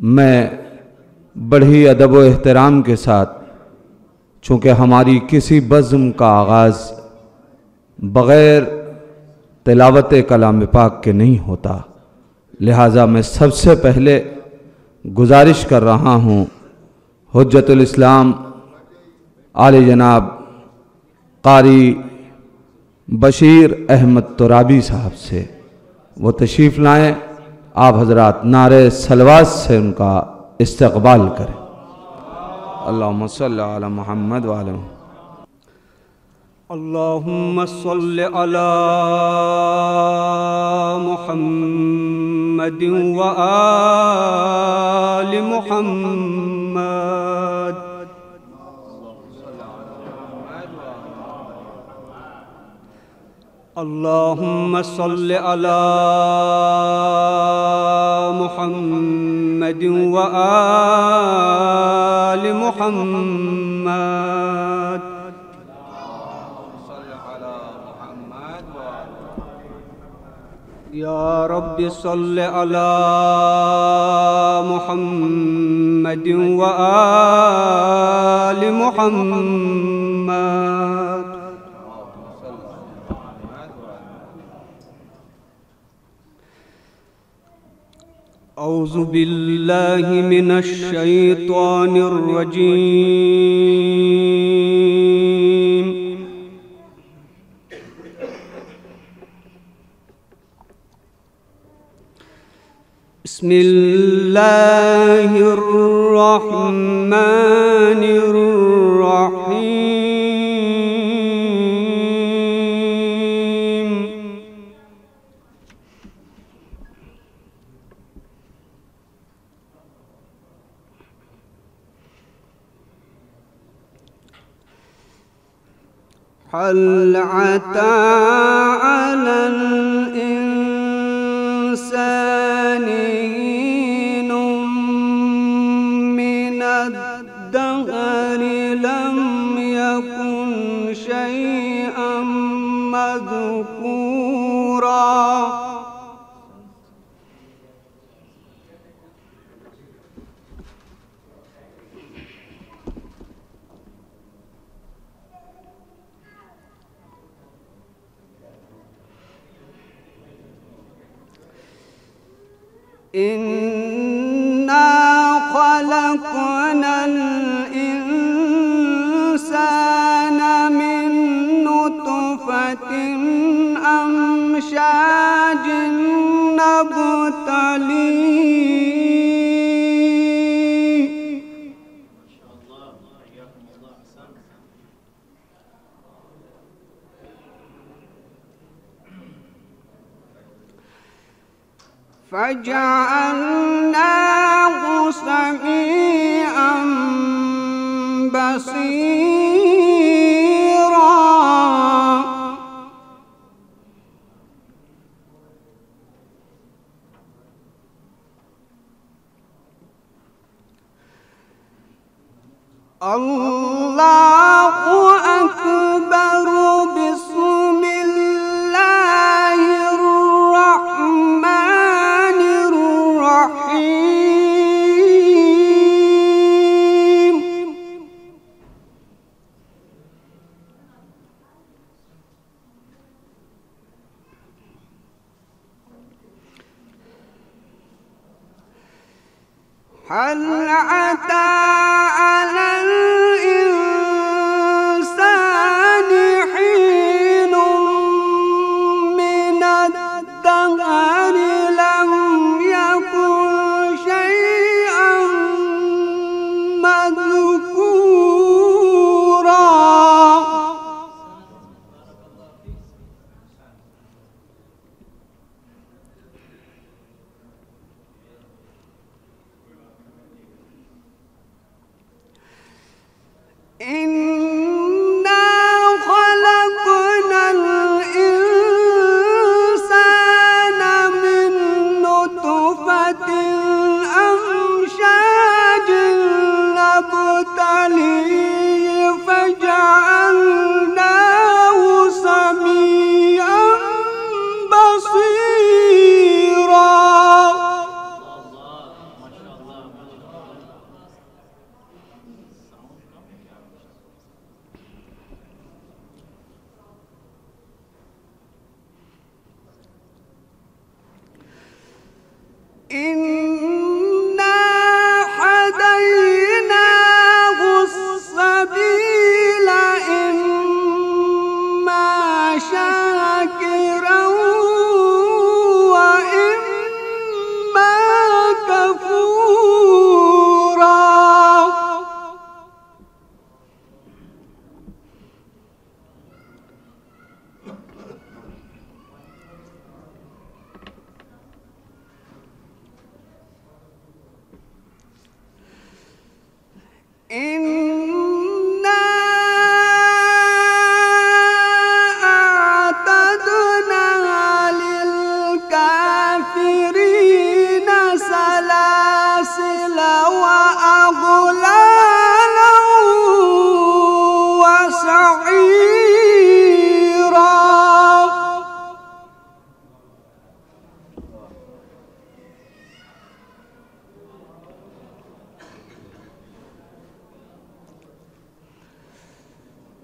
मैं बड़ी अदब व एहतराम के साथ, चूँकि हमारी किसी बज़्म का आगाज़ बग़ैर तिलावत कलाम पाक के नहीं होता, लिहाजा मैं सबसे पहले गुजारिश कर रहा हूँ हुज्जतुल इस्लाम आले जनाब कारी बशीर अहमद तुराबी साहब से वो तशरीफ़ लाएँ। आप हज़रात नारे सलवात से उनका इस्तक़बाल करें। अल्लाहुम्मा सल्ली अला मुहम्मद व अला अल्लाहुम्मा सल्लि अला मुहम्मद व आलि मुहम्मद। अल्लाहुम्मा सल्लि अला मुहम्मद व आलि मुहम्मद। या रब्बि सल्लि अला मुहम्मद व आलि मुहम्मद। औज़ु बिल्लाहि मिनश शैतानिर रजीम। बिस्मिल्लाहिर रहमानिर रहीम। हल अता अलल इंसानी हिन्नुम मिनद्दहरि लम यकुन शैअम मज़कूरा। इन्ना खलक़नल इंसाना मिन नुत्फ़तिन अमशाजिन नब्तलीह। फजअलनाहु समीअन बसीरा। अल्लाहु अकबर। बिस्मिल्लाहिर रहमानिर रहीम। हल अता अलल इंसानी हिन्नुम मिनद्दहरि लम यकुन शैअन मज़कूरा।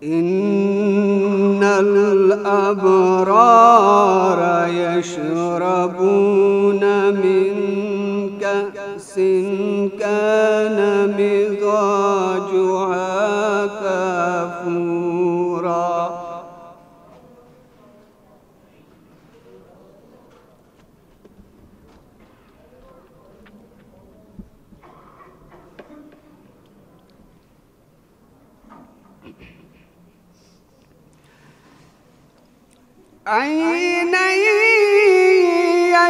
إن الأبرار يشربون من كأس كان مزاجها كافورا عينا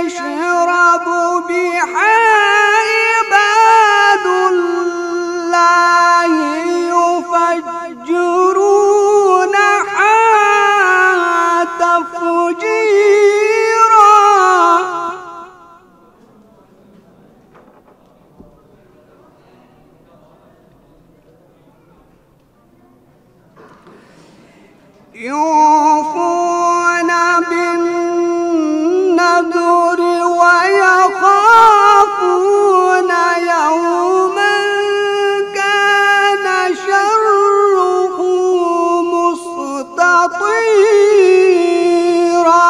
يشرب بها عباد الله يفجرونها تفجيرا يوفون بالنذر ويخافون يوما كان شره مستطيرا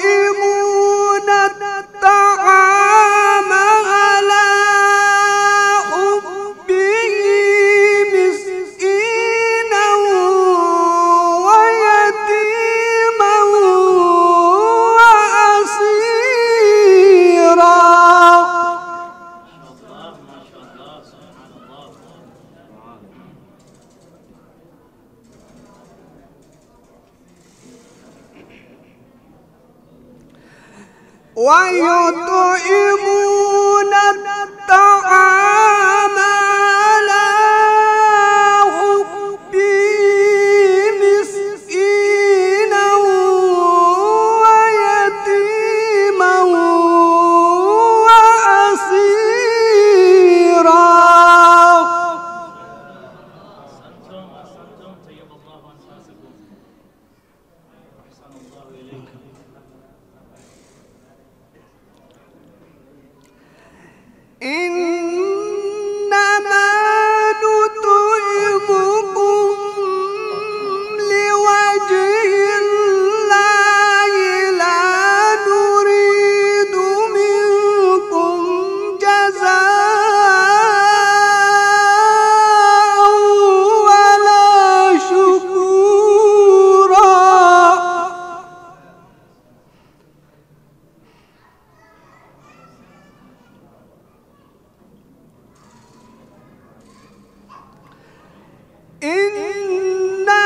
ويطعمون الطعام على حبه مسكينا ويتيما وأسيرا ويطعمون الطعام على حبه مسكينا ويتيما وأسيرا أحسنتم طيب الله أنفاسكم أحسن الله إليكم. إنما نطعمكم لوجه الله لا نريد منكم جزاء ولا شكورا إنا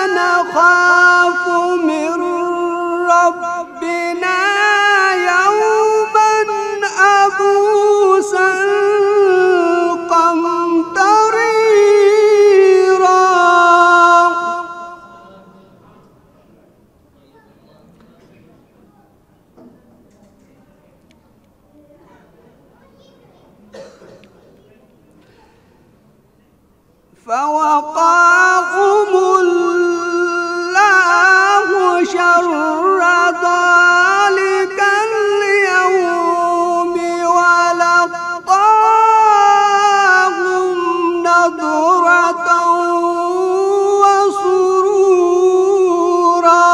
نخاف من ربنا يوما عبوسا قمطريرا فوقاهم الله شر ذلك اليوم ولقاهم نضرة وسرورا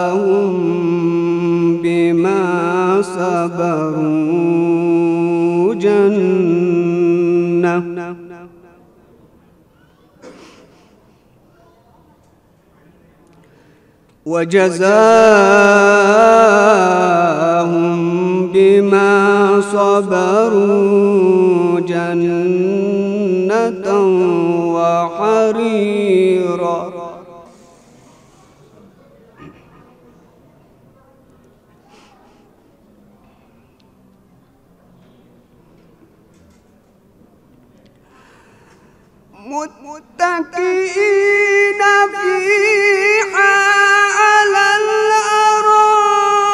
وجزاهم بما صبروا جنة وجزاهم بما صبروا جنة وحريرا متكئين فيها على الأرائك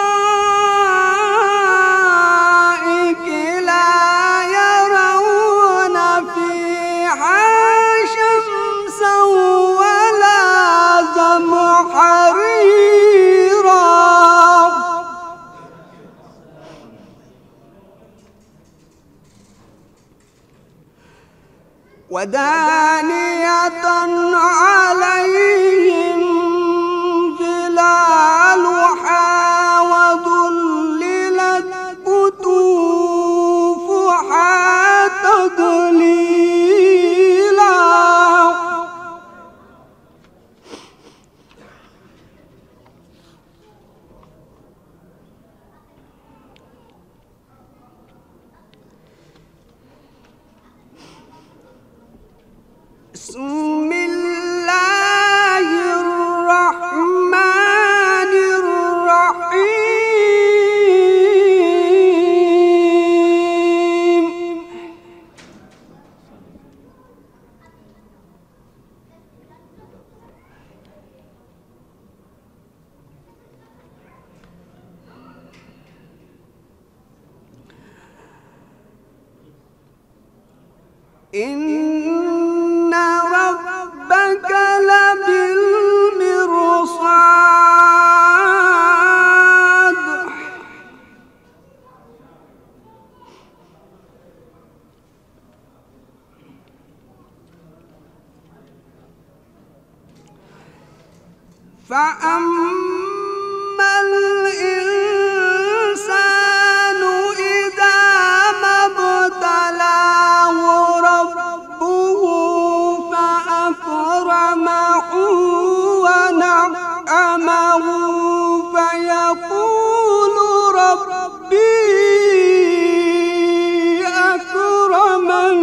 ودانية عليهم ظلالها وذللت قطوفها تذليلا بسم الله الرحمن الرحيم إن ربك لبالمرصاد فأما الإنسان إذا ما ابتلاه ربه فأكرمه ونعمه فيقول ربي أكرمن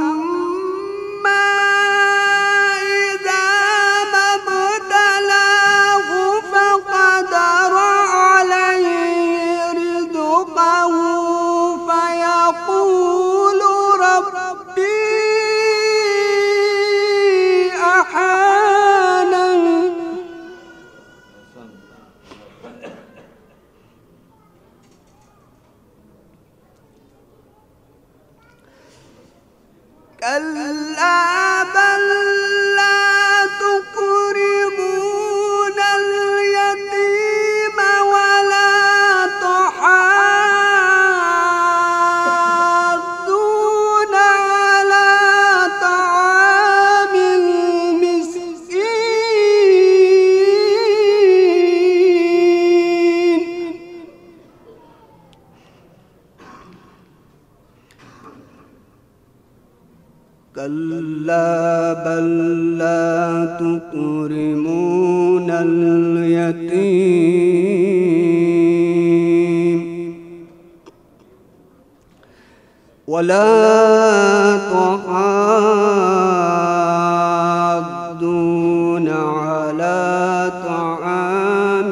وأما إذا ما ابتلاه فقدر عليه رزقه فيقول ربي أهانن كلا بل لا تكرمون اليتيم ولا تحاضون على طعام المسكين كلا بل لا تكرمون اليتيم ولا تحاضون على طعام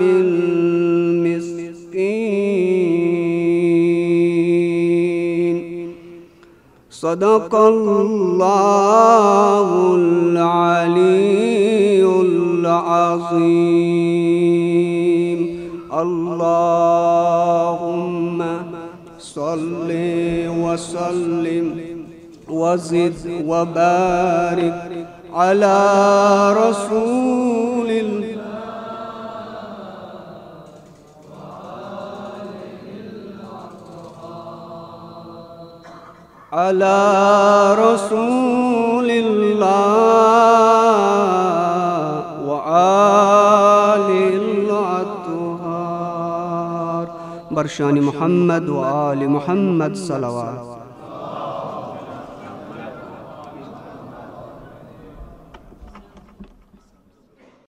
المسكين صدق الله العلي العظيم اللهم صل وسلم وزد وبارك على رسول الله على رسول الله وآل الأطهار برشان محمد وآل محمد صلوات.